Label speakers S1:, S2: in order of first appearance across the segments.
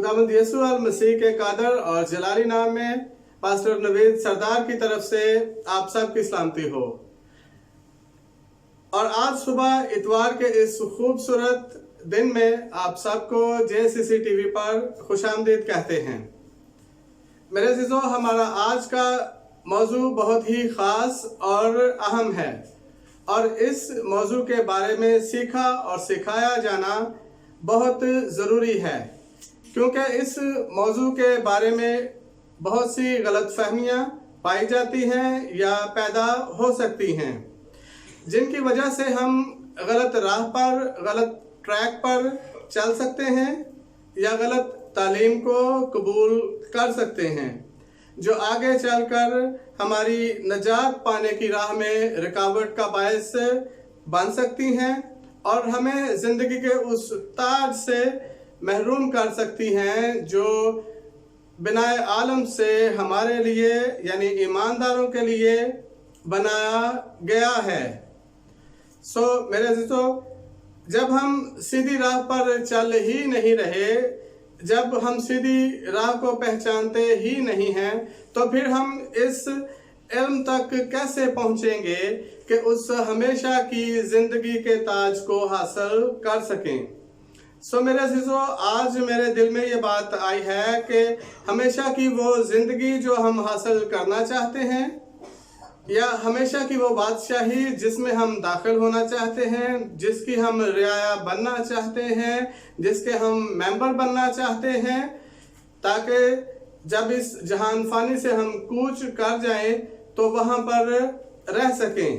S1: खुदावंद यीशु अल मसीह के कादर और जलाली नाम में पास्टर नवीद सरदार की तरफ से आप सबकी सलामती हो। और आज सुबह इतवार के इस खूबसूरत दिन में आप सबको JCC TV पर खुशामदीद कहते हैं। मेरे अज़ीज़ों, हमारा आज का मौजू बहुत ही ख़ास और अहम है और इस मौजू के बारे में सीखा और सिखाया जाना बहुत ज़रूरी है, क्योंकि इस मौजू के बारे में बहुत सी गलतफहमियाँ पाई जाती हैं या पैदा हो सकती हैं, जिनकी वजह से हम गलत राह पर, गलत ट्रैक पर चल सकते हैं या गलत तालीम को कबूल कर सकते हैं, जो आगे चलकर हमारी नजात पाने की राह में रुकावट का बायस बन सकती हैं और हमें ज़िंदगी के उस ताज से महरूम कर सकती हैं जो बिनाए आलम से हमारे लिए यानी ईमानदारों के लिए बनाया गया है। मेरे अज़ीज़ों, जब हम सीधी राह पर चल ही नहीं रहे, जब हम सीधी राह को पहचानते ही नहीं हैं, तो फिर हम इस इल्म तक कैसे पहुंचेंगे कि उस हमेशा की जिंदगी के ताज को हासिल कर सकें। मेरे अज़ीज़ों, आज मेरे दिल में ये बात आई है कि हमेशा की वो जिंदगी जो हम हासिल करना चाहते हैं या हमेशा की वो बादशाही जिसमें हम दाखिल होना चाहते हैं, जिसकी हम रियाया बनना चाहते हैं, जिसके हम मेंबर बनना चाहते हैं, ताकि जब इस जहान फानी से हम कूच कर जाएं तो वहां पर रह सकें।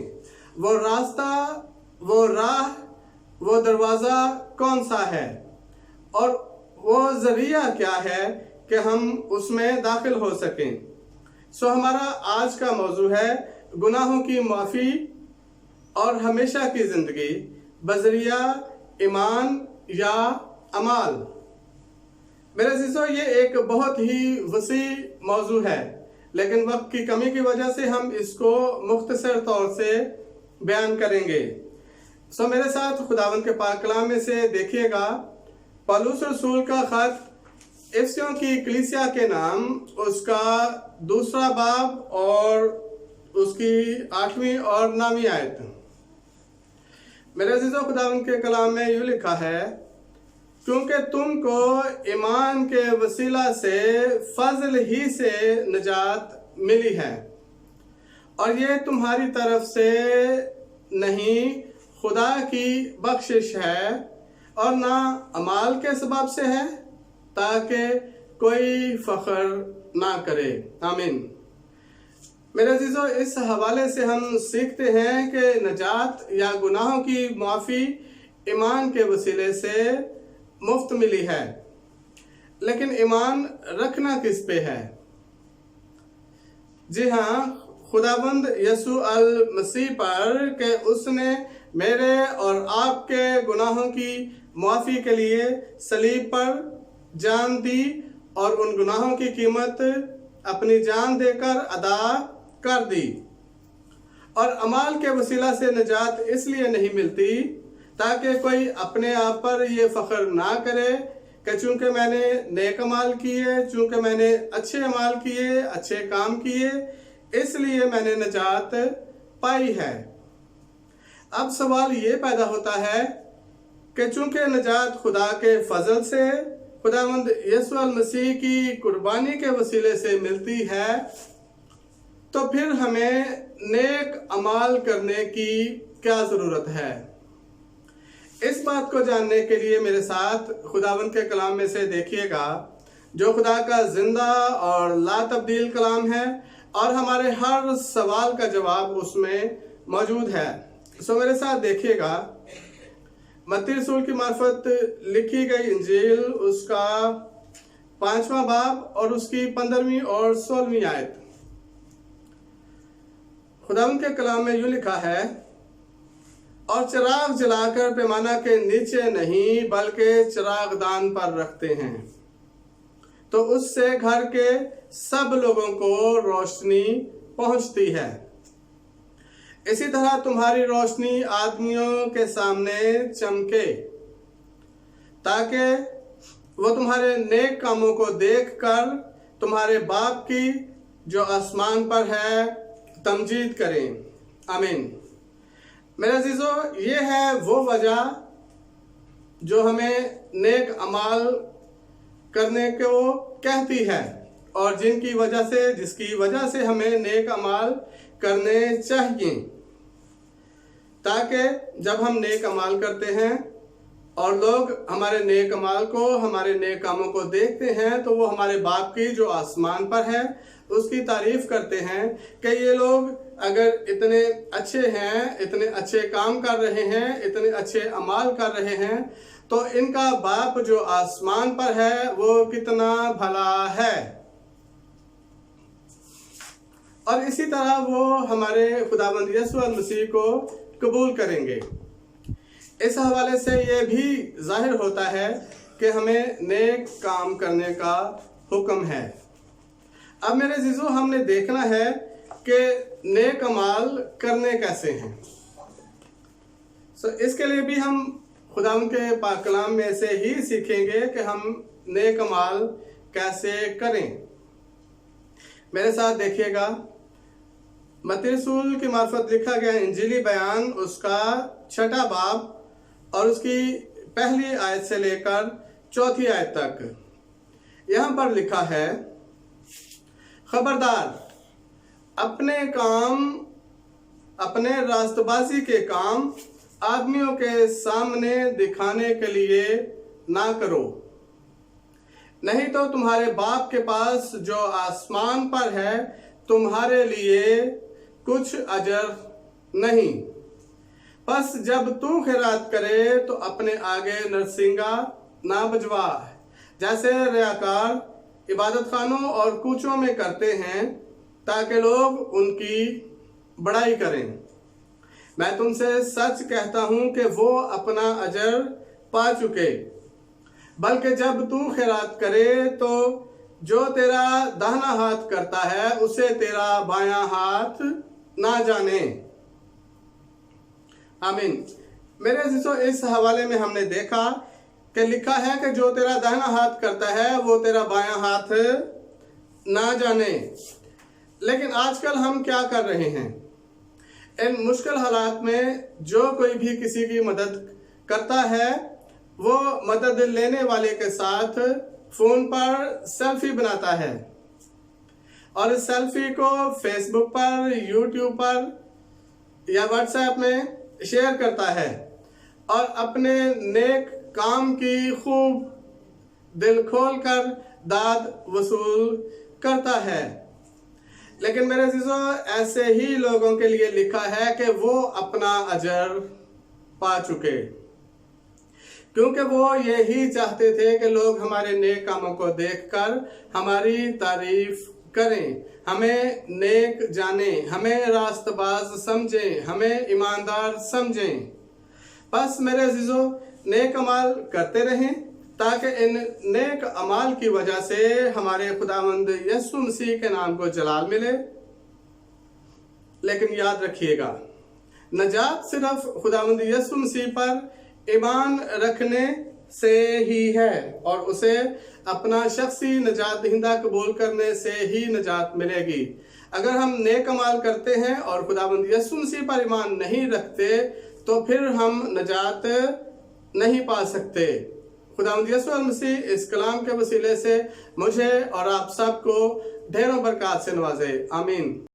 S1: वो रास्ता, वो राह, वो दरवाज़ा कौन सा है और वो ज़रिया क्या है कि हम उसमें दाखिल हो सकें। हमारा आज का मौजू है गुनाहों की माफ़ी और हमेशा की ज़िंदगी बज़रिया ईमान या अमाल। मेरे अज़ीज़ों, ये एक बहुत ही वसी मौजू है, लेकिन वक्त की कमी की वजह से हम इसको मुख्तसर तौर से बयान करेंगे। मेरे साथ खुदावंद के पाक कलाम में से देखिएगा, पौलुस रसूल का खत इफिसियों की कलीसिया के नाम, उसका 2 बाब और उसकी 8वीं और 9वीं आयत। मेरे अज़ीज़ों, खुदावंद के कलाम में यूँ लिखा है, क्योंकि तुमको ईमान के वसीला से फजल ही से निजात मिली है और ये तुम्हारी तरफ से नहीं, खुदा की बख्शिश है और ना अमाल के सबब से है, ताकि कोई फख्र ना करे। आमीन। मेरे अज़ीज़ों, इस हवाले से हम सीखते हैं कि नजात या गुनाहों की माफ़ी ईमान के वसीले से मुफ्त मिली है, लेकिन ईमान रखना किस पे है? जी हाँ, खुदाबंद यीशु अल मसीह पर कि उसने मेरे और आपके गुनाहों की माफ़ी के लिए सलीब पर जान दी और उन गुनाहों की कीमत अपनी जान देकर अदा कर दी। और अमाल के वसीला से निजात इसलिए नहीं मिलती ताकि कोई अपने आप पर ये फ़ख्र ना करे कि चूँकि मैंने नेक अमाल किए, चूँकि मैंने अच्छे अमाल किए, अच्छे काम किए, इसलिए मैंने निजात पाई है। अब सवाल ये पैदा होता है कि चूँकि निजात खुदा के फजल से, खुदावंद यीशु अल मसीह की कुर्बानी के वसीले से मिलती है, तो फिर हमें नेक अमाल करने की क्या ज़रूरत है? इस बात को जानने के लिए मेरे साथ खुदावंद के कलाम में से देखिएगा, जो खुदा का जिंदा और ला तब्दील कलाम है और हमारे हर सवाल का जवाब उसमें मौजूद है। मेरे साथ देखिएगा, मत्ती रसूल की मार्फत लिखी गई इंजील, उसका 5वां बाब और उसकी 15वीं और 16वीं आयत। खुदावंद के कलाम में यूँ लिखा है, और चिराग जलाकर पैमाना के नीचे नहीं बल्कि चिरागदान पर रखते हैं, तो उससे घर के सब लोगों को रोशनी पहुंचती है। इसी तरह तुम्हारी रोशनी आदमियों के सामने चमके, ताकि वो तुम्हारे नेक कामों को देखकर तुम्हारे बाप की जो आसमान पर है तमजीद करें। आमीन। मेरे अजीजों, ये है वो वजह जो हमें नेक अमाल करने को कहती है और जिसकी वजह से हमें नेक अमाल करने चाहिए, ताकि जब हम नेक अमाल करते हैं और लोग हमारे नेक अमाल को, हमारे नेक कामों को देखते हैं, तो वो हमारे बाप की जो आसमान पर है उसकी तारीफ करते हैं कि ये लोग अगर इतने अच्छे हैं, इतने अच्छे काम कर रहे हैं, इतने अच्छे अमाल कर रहे हैं, तो इनका बाप जो आसमान पर है वो कितना भला है। और इसी तरह वो हमारे खुदावंद यीशु मसीह को कबूल करेंगे। इस हवाले से ये भी जाहिर होता है कि हमें नेक काम करने का हुक्म है। अब मेरे अजीजों, हमने देखना है कि नेक अमाल करने कैसे हैं। इसके लिए भी हम खुदावंद के पाक कलाम में से ही सीखेंगे कि हम नेक अमाल कैसे करें। मेरे साथ देखिएगा, मत्ती रसूल की मार्फत लिखा गया इंजीली बयान उसका 6 बाब और उसकी पहली आयत से लेकर 4 आयत तक। यहाँ पर लिखा है, खबरदार, अपने रास्तबाजी के काम आदमियों के सामने दिखाने के लिए ना करो, नहीं तो तुम्हारे बाप के पास जो आसमान पर है तुम्हारे लिए कुछ अजर नहीं। बस जब तू खैरात करे तो अपने आगे नरसिंगा ना बजवा, जैसे रियाकार इबादत खानों और कूचों में करते हैं, ताकि लोग उनकी बड़ाई करें। मैं तुमसे सच कहता हूं कि वो अपना अजर पा चुके। बल्कि जब तू खैरात करे तो जो तेरा दाहिना हाथ करता है उसे तेरा बायां हाथ ना जाने। आमीन। मेरे अजीजों, इस हवाले में हमने देखा कि लिखा है कि जो तेरा दाहिना हाथ करता है वो तेरा बायां हाथ ना जाने। लेकिन आजकल हम क्या कर रहे हैं? इन मुश्किल हालात में जो कोई भी किसी की मदद करता है वो मदद लेने वाले के साथ फोन पर सेल्फी बनाता है और इस सेल्फी को फेसबुक पर, यूट्यूब पर या व्हाट्सएप में शेयर करता है और अपने नेक काम की खूब दिल खोल कर दाद वसूल करता है। लेकिन मेरे अजीजों, ऐसे ही लोगों के लिए लिखा है कि वो अपना अजर पा चुके, क्योंकि वो यही चाहते थे कि लोग हमारे नेक कामों को देखकर हमारी तारीफ करें, हमें नेक जाने, हमें रास्तबाज समझें, हमें ईमानदार समझें। बस मेरे अजीजों, नेक अमाल करते रहें ताकि इन नेक अमाल की वजह से हमारे खुदावंद यीशु मसीह के नाम को जलाल मिले। लेकिन याद रखिएगा, नजात सिर्फ खुदावंद यीशु मसीह पर ईमान रखने से ही है और उसे अपना शख्सी नजात दहिंदा कबूल करने से ही नजात मिलेगी। अगर हम नेक अमाल करते हैं और खुदावंद यीशु मसीह पर ईमान नहीं रखते तो फिर हम नजात नहीं पा सकते। खुदावंद यीशु मसीह इस कलाम के वसीले से मुझे और आप सबको ढेरों बरकत से नवाजे। आमीन।